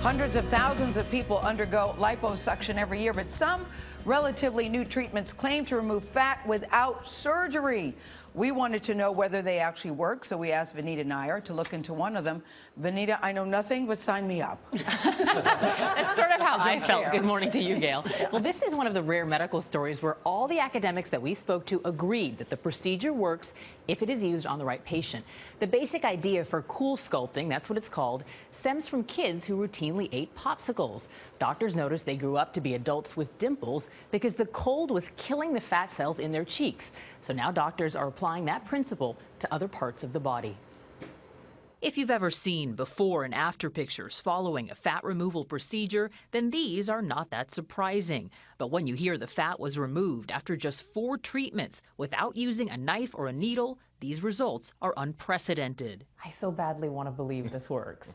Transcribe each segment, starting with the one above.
Hundreds of thousands of people undergo liposuction every year, but some relatively new treatments claim to remove fat without surgery. We wanted to know whether they actually work, so we asked Vanita Nair to look into one of them. Vanita, I know nothing, but sign me up. That's sort of how I felt. Good morning to you, Gail. Well, this is one of the rare medical stories where all the academics that we spoke to agreed that the procedure works if it is used on the right patient. The basic idea for cool sculpting, that's what it's called, stems from kids who routinely ate popsicles. Doctors noticed they grew up to be adults with dimples because the cold was killing the fat cells in their cheeks. So now doctors are applying that principle to other parts of the body. If you've ever seen before and after pictures following a fat removal procedure, then these are not that surprising. But when you hear the fat was removed after just 4 treatments without using a knife or a needle, these results are unprecedented. I so badly want to believe this works.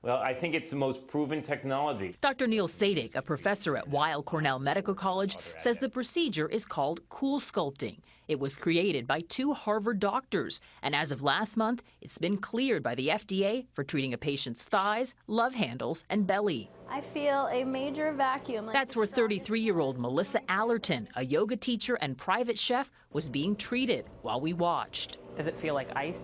Well, I think it's the most proven technology. Dr. Neil Sadik, a professor at Weill Cornell Medical College, says the procedure is called cool sculpting. It was created by 2 Harvard doctors, and as of last month, it's been cleared by the FDA for treating a patient's thighs, love handles, and belly. I feel a major vacuum. That's where 33-year-old Melissa Allerton, a yoga teacher and private chef, was being treated while we watched. Does it feel like ice?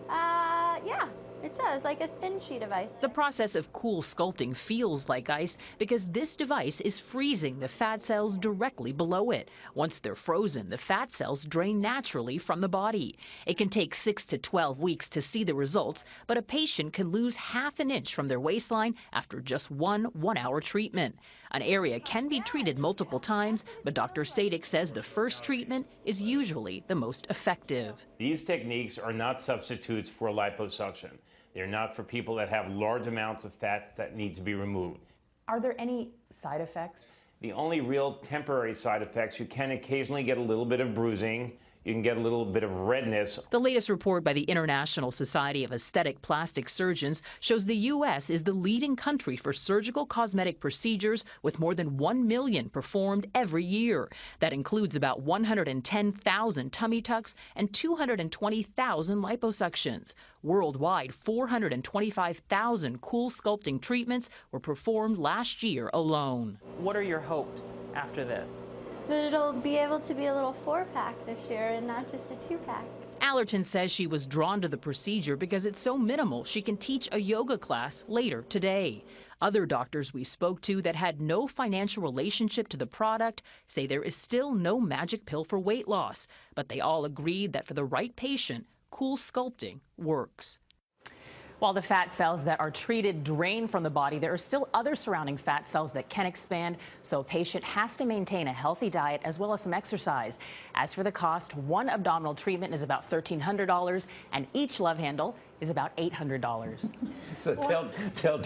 Yeah. It does, like a thin sheet of ice. The process of cool sculpting feels like ice because this device is freezing the fat cells directly below it. Once they're frozen, the fat cells drain naturally from the body. It can take 6 to 12 weeks to see the results, but a patient can lose ½ an inch from their waistline after just one 1-hour treatment. An area can be treated multiple times, but Dr. Sadik says the first treatment is usually the most effective. These techniques are not substitutes for liposuction. They're not for people that have large amounts of fat that need to be removed. Are there any side effects? The only real temporary side effects, you can occasionally get a little bit of bruising. You can get a little bit of redness. The latest report by the International Society of Aesthetic Plastic Surgeons shows the U.S. is the leading country for surgical cosmetic procedures with more than 1 million performed every year. That includes about 110,000 tummy tucks and 220,000 liposuctions. Worldwide, 425,000 cool sculpting treatments were performed last year alone. What are your hopes after this? But it'll be able to be a little 4-pack this year and not just a 2-pack. Allerton says she was drawn to the procedure because it's so minimal she can teach a yoga class later today. Other doctors we spoke to that had no financial relationship to the product say there is still no magic pill for weight loss, but they all agreed that for the right patient, cool sculpting works. While the fat cells that are treated drain from the body, there are still other surrounding fat cells that can expand, so a patient has to maintain a healthy diet as well as some exercise. As for the cost, one abdominal treatment is about $1,300, and each love handle is about $800. So tell